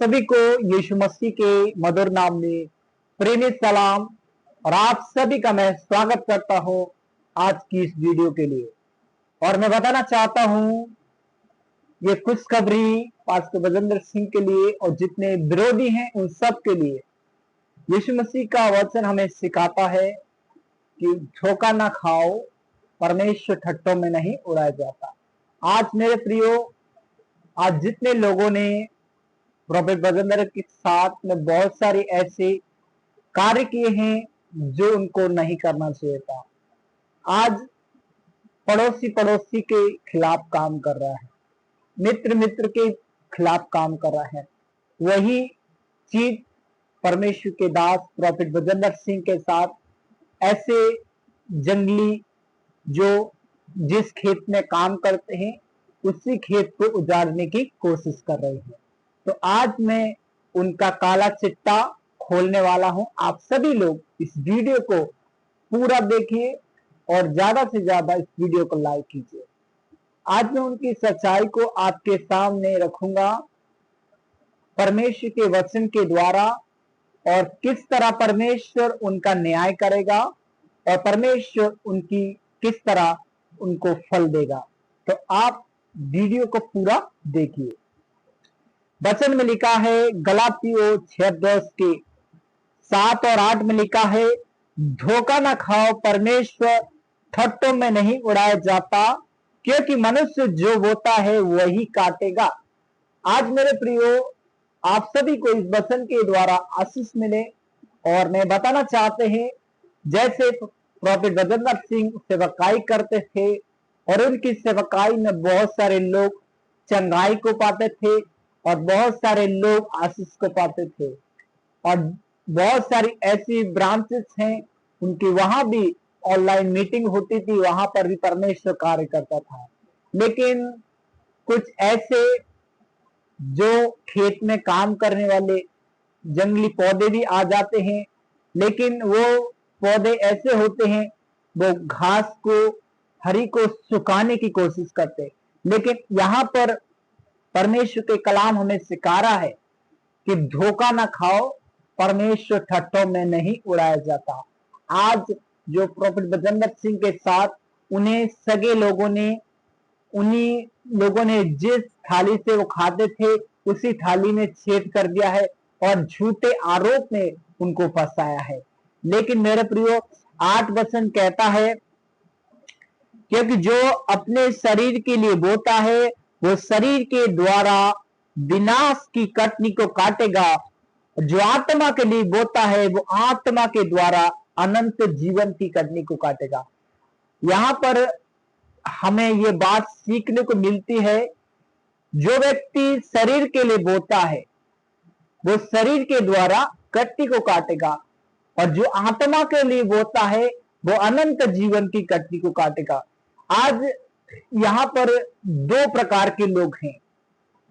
सभी को यीशु मसीह के मधुर नाम में प्रेमी सलाम। और आप सभी का मैं स्वागत करता हूं आज की इस वीडियो के लिए। और मैं बताना चाहता हूं ये खुशखबरी पास्टर बजेंद्र सिंह के लिए और जितने विरोधी हैं उन सब के लिए। यीशु मसीह का वचन हमें सिखाता है कि धोखा ना खाओ, परमेश्वर ठट्टों में नहीं उड़ाया जाता। आज मेरे प्रियो, आज जितने लोगों ने प्रॉफेट बजेंद्र के साथ में बहुत सारे ऐसे कार्य किए हैं जो उनको नहीं करना चाहिए था। आज पड़ोसी के खिलाफ काम कर रहा है, मित्र के खिलाफ काम कर रहा है। वही चीज परमेश्वर के दास प्रॉफेट बजेंद्र सिंह के साथ ऐसे जंगली जो जिस खेत में काम करते हैं उसी खेत को उजाड़ने की कोशिश कर रहे हैं। तो आज मैं उनका काला चिट्टा खोलने वाला हूं। आप सभी लोग इस वीडियो को पूरा देखिए और ज्यादा से ज्यादा इस वीडियो को लाइक कीजिए। आज मैं उनकी सच्चाई को आपके सामने रखूंगा परमेश्वर के वचन के द्वारा, और किस तरह परमेश्वर उनका न्याय करेगा और परमेश्वर उनकी किस तरह उनको फल देगा। तो आप वीडियो को पूरा देखिए। वचन में लिखा है, गलातियों 6:10 के 7 और 8 में लिखा है, धोखा ना खाओ, परमेश्वर ठट्टों में नहीं उड़ाया जाता, क्योंकि मनुष्य जो बोता है वही काटेगा। आज मेरे प्रियो, आप सभी को इस वचन के द्वारा आशीष मिले। और मैं बताना चाहते हैं, जैसे प्रॉफेट बजेंद्र सिंह सेवकाई करते थे और उनकी सेवकाई में बहुत सारे लोग चंगाई को पाते थे और बहुत सारे लोग आशीष को पाते थे, और बहुत सारी ऐसी ब्रांचेस हैं उनकी, वहां भी ऑनलाइन मीटिंग होती थी, वहां पर भी परमेश्वर कार्य करता था। लेकिन कुछ ऐसे जो खेत में काम करने वाले जंगली पौधे भी आ जाते हैं, लेकिन वो पौधे ऐसे होते हैं वो घास को हरी को सुखाने की कोशिश करते। लेकिन यहाँ पर परमेश्वर के कलाम हमें सिखा रहा है कि धोखा ना खाओ, परमेश्वर ठट्टों में नहीं उड़ाया जाता। आज जो प्रॉफेट बजेंद्र सिंह के साथ उन्हें सगे लोगों ने, उन्हीं लोगों ने जिस थाली से वो खाते थे उसी थाली में छेद कर दिया है और झूठे आरोप में उनको फंसाया है। लेकिन मेरे प्रियो, 8 वचन कहता है, क्योंकि जो अपने शरीर के लिए बोता है वो शरीर के द्वारा विनाश की कटनी को काटेगा, जो आत्मा के लिए बोता है वो आत्मा के द्वारा अनंत जीवन की कटनी को काटेगा। यहां पर हमें ये बात सीखने को मिलती है, जो व्यक्ति शरीर के लिए बोता है वो शरीर के द्वारा कटनी को काटेगा, और जो आत्मा के लिए बोता है वो अनंत जीवन की कटनी को काटेगा। आज यहां पर 2 प्रकार के लोग हैं,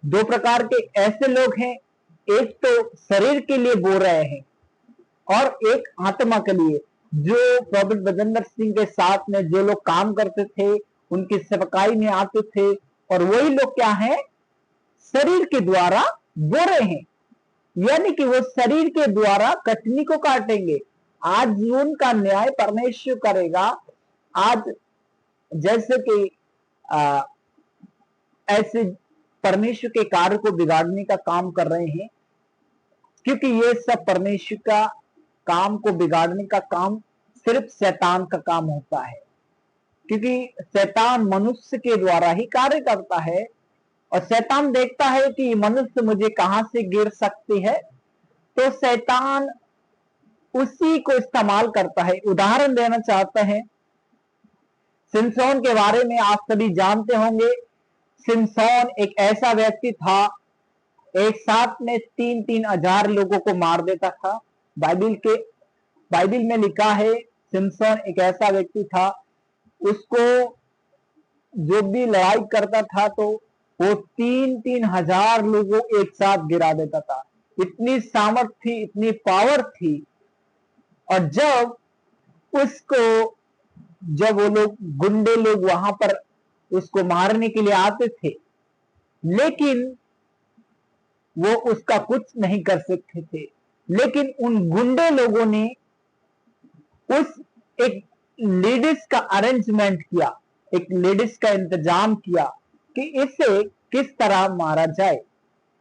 2 प्रकार के ऐसे लोग हैं। एक तो शरीर के लिए बो रहे हैं और एक आत्मा के लिए। जो प्रॉफेट बजेंद्र सिंह के साथ में जो लोग काम करते थे, उनकी सेवकाई में आते थे, और वही लोग क्या है, शरीर के द्वारा बो रहे हैं, यानी कि वो शरीर के द्वारा कटनी को काटेंगे। आज जीवन का न्याय परमेश्वर करेगा। आज जैसे कि ऐसे परमेश्वर के कार्य को बिगाड़ने का काम कर रहे हैं, क्योंकि ये सब परमेश्वर का काम को बिगाड़ने का काम सिर्फ शैतान का काम होता है, क्योंकि शैतान मनुष्य के द्वारा ही कार्य करता है। और शैतान देखता है कि मनुष्य मुझे कहां से गिर सकती है, तो शैतान उसी को इस्तेमाल करता है। उदाहरण देना चाहते हैं, सिमसोन के बारे में आप सभी जानते होंगे। सिमसोन एक ऐसा व्यक्ति था, एक साथ में 3-3 हजार लोगों को मार देता था। बाइबिल में लिखा है, सिमसोन एक ऐसा व्यक्ति था, उसको जो भी लड़ाई करता था तो वो 3-3 हजार लोगों एक साथ गिरा देता था। इतनी सामर्थ थी, इतनी पावर थी। और जब वो लोग गुंडे लोग वहां पर उसको मारने के लिए आते थे, लेकिन वो उसका कुछ नहीं कर सकते थे। लेकिन उन गुंडे लोगों ने उस एक लेडीज का अरेंजमेंट किया, एक लेडीज का इंतजाम किया कि इसे किस तरह मारा जाए,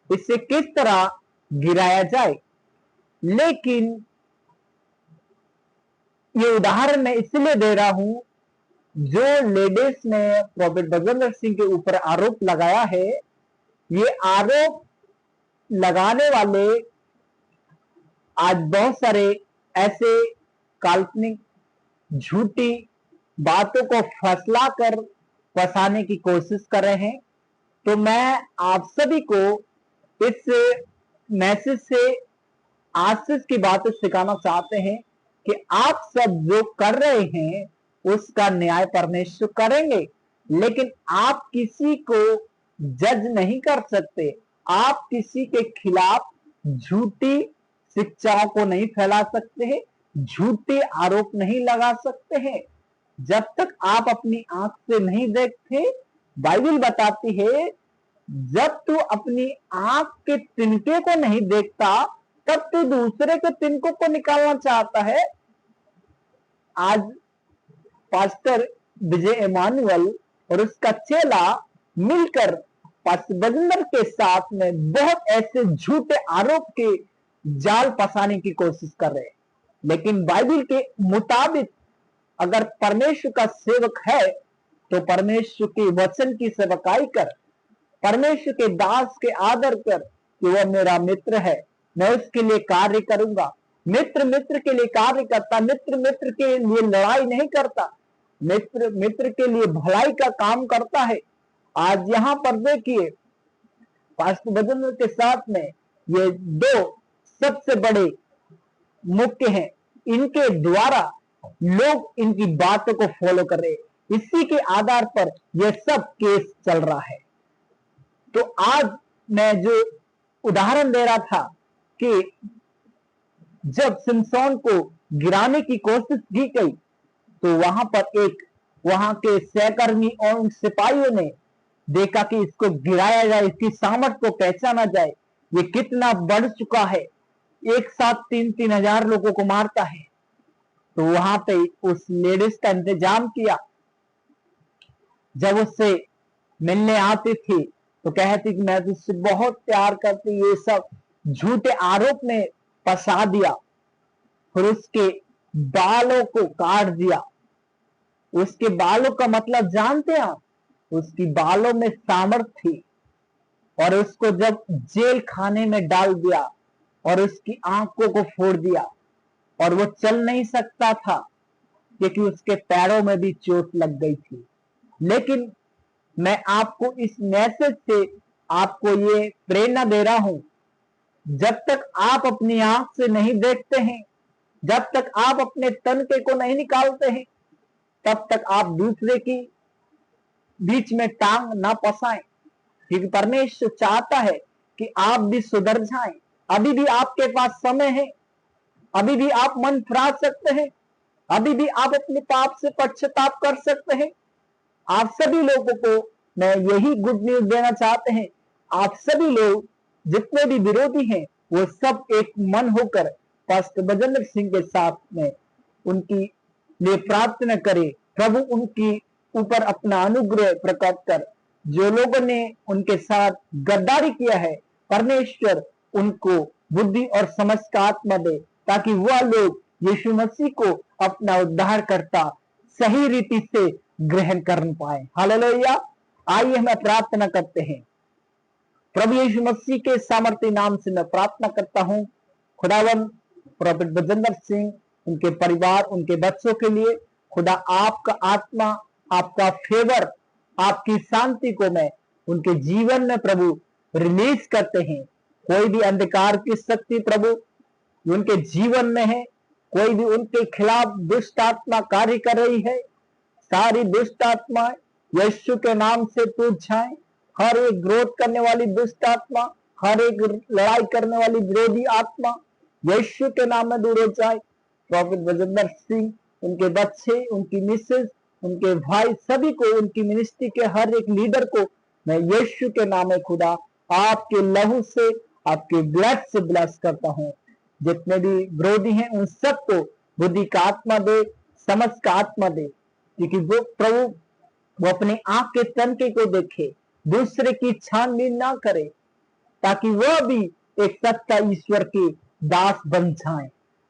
इसे किस तरह गिराया जाए। लेकिन ये उदाहरण मैं इसलिए दे रहा हूं, जो लेडीज ने प्रॉफेट बजरंग सिंह के ऊपर आरोप लगाया है, ये आरोप लगाने वाले आज बहुत सारे ऐसे काल्पनिक झूठी बातों को फसलाकर फंसाने की कोशिश कर रहे हैं। तो मैं आप सभी को इस मैसेज से आशीष की बातें सिखाना चाहते हैं कि आप सब जो कर रहे हैं उसका न्याय परमेश्वर करेंगे, लेकिन आप किसी को जज नहीं कर सकते। आप किसी के खिलाफ झूठी शिक्षाओं को नहीं फैला सकते हैं, झूठे आरोप नहीं लगा सकते हैं। जब तक आप अपनी आंख से नहीं देखते, बाइबल बताती है जब तू अपनी आंख के तिनके को नहीं देखता तब तू दूसरे के तिनकों को निकालना चाहता है। आज पास्टर विजय इमानुअल और उसका चेला मिलकर पास्टर बजिंदर के साथ में बहुत ऐसे झूठे आरोप के जाल फंसाने की कोशिश कर रहे हैं। लेकिन बाइबल के मुताबिक अगर परमेश्वर का सेवक है तो परमेश्वर के वचन की सेवकाई कर, परमेश्वर के दास के आदर कर कि वह मेरा मित्र है, मैं उसके लिए कार्य करूंगा। मित्र मित्र के लिए कार्य करता, मित्र मित्र के लिए लड़ाई नहीं करता, मित्र मित्र के लिए भलाई का काम करता है। आज यहां पर देखिए पास्टर बजरंग के साथ में ये दो सबसे बड़े मुख्य हैं, इनके द्वारा लोग इनकी बातों को फॉलो कर रहे हैं, इसी के आधार पर यह सब केस चल रहा है। तो आज मैं जो उदाहरण दे रहा था कि जब सिमसोन को गिराने की कोशिश की गई तो वहां के सहकर्मी और सिपाहियों ने देखा कि इसको गिराया जाए, इसकी सामर्थ को पहचाना जाए, ये कितना बढ़ चुका है, एक साथ 3-3 हजार लोगों को मारता है। तो वहां पे उस लेडीज का इंतजाम किया। जब उससे मिलने आती थी तो कहती कि मैं तुझसे बहुत प्यार करती, ये सब झूठे आरोप में फंसा दिया, फिर उसके बालों को काट दिया। उसके बालों का मतलब जानते हैं, उसकी बालों में सामर्थ थी, और उसको जब जेल खाने में डाल दिया और उसकी आंखों को फोड़ दिया और वो चल नहीं सकता था क्योंकि उसके पैरों में भी चोट लग गई थी। लेकिन मैं आपको इस मैसेज से आपको ये प्रेरणा दे रहा हूं, जब तक आप अपनी आंख से नहीं देखते हैं, जब तक आप अपने तनके को नहीं निकालते हैं, तब तक आप दूसरे की बीच में टांग ना फंसाएं। क्योंकि परमेश्वर चाहता है कि आप भी सुधर जाएं। अभी भी आपके पास समय है, अभी भी आप मन फिरा सकते हैं, अभी भी आप अपने पाप से पश्चाताप कर सकते हैं। आप सभी लोगों को मैं यही गुड न्यूज देना चाहते हैं। आप सभी लोग जितने भी विरोधी हैं वो सब एक मन होकर पास्टर बजरंग सिंह के साथ में उनकी लिए प्रार्थना करें। प्रभु उनकी ऊपर अपना अनुग्रह प्रकट कर, जो लोगों ने उनके साथ गद्दारी किया है, परमेश्वर उनको बुद्धि और समझ का आत्मा दे, ताकि वह लोग यीशु मसीह को अपना उद्धार करता सही रीति से ग्रहण कर पाए। हालेलुया। आइए हम प्रार्थना करते हैं। प्रभु यीशु मसीह के सामर्थ्य नाम से मैं प्रार्थना करता हूं, खुदावन प्रॉफेट बजरंग सिंह, उनके परिवार, उनके बच्चों के लिए खुदा आपका आत्मा, आपका फेवर, आपकी शांति को मैं उनके जीवन में प्रभु रिलीज करते हैं। कोई भी अंधकार की शक्ति प्रभु उनके जीवन में है, कोई भी उनके खिलाफ दुष्ट आत्मा कार्य कर रही है, सारी दुष्ट आत्मा यीशु के नाम से टूट जाए। हर एक विरोध करने वाली दुष्ट आत्मा, हर एक लड़ाई करने वाली विरोधी आत्मा यीशु के नाम में दूर हो जाए। प्रॉफेट बजरंग सिंह, उनके बच्चे, उनकी मिसेज, उनके भाई, सभी को, उनकी मिनिस्ट्री के हर एक लीडर को मैं यीशु के नाम में खुदा आपके लहू से, आपके ब्लड से ब्लेस करता हूँ। जितने भी विरोधी हैं उन सबको बुद्धि का आत्मा दे, समझ का आत्मा दे, क्योंकि वो प्रभु वो अपने आंख के तनके को देखे, दूसरे की छानबीन ना करे, ताकि वह भी एक सच्चा ईश्वर के दास बन जाए।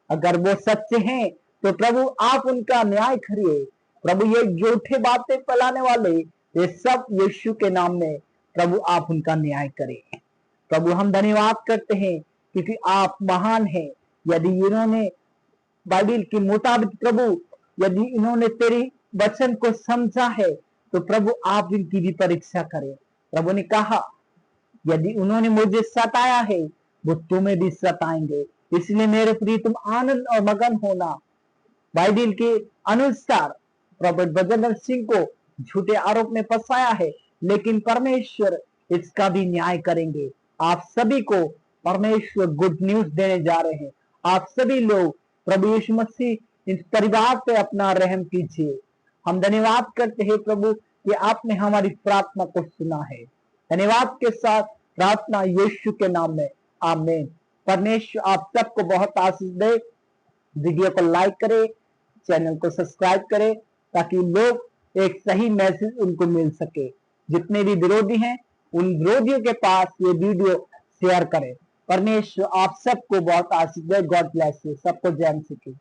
अगर वो सच्चे हैं तो प्रभु आप उनका न्याय करिए। प्रभु ये झूठे बातें फैलाने वाले ये सब यीशु के नाम में प्रभु आप उनका न्याय करें। प्रभु हम धन्यवाद करते हैं क्योंकि आप महान हैं। यदि इन्होंने बाइबल के मुताबिक प्रभु यदि इन्होंने तेरी वचन को समझा है तो प्रभु आप इनकी भी परीक्षा करें। प्रभु ने कहा यदि उन्होंने मुझे सताया है वो तुम्हें भी सताएंगे, इसलिए मेरे प्रिय तुम आनंद और मगन होना। बाइबल के अनुसार प्रॉफेट बजरंग सिंह को झूठे आरोप में फंसाया है, लेकिन परमेश्वर इसका भी न्याय करेंगे। आप सभी को परमेश्वर गुड न्यूज देने जा रहे हैं। आप सभी लोग प्रभु यीशु मसीह इस परिवार पे अपना रहम कीजिए। हम धन्यवाद करते हैं प्रभु कि आपने हमारी प्रार्थना को सुना है। धन्यवाद के साथ प्रार्थना यीशु के नाम में, आमीन। परमेश्वर आप सबको बहुत आशीष दे। वीडियो को लाइक करें, चैनल को सब्सक्राइब करें, ताकि लोग एक सही मैसेज उनको मिल सके। जितने भी विरोधी हैं उन विरोधियों के पास ये वीडियो शेयर करें। परमेश्वर आप सबको बहुत आशीष दे। God bless you. सबको जय मसीह की।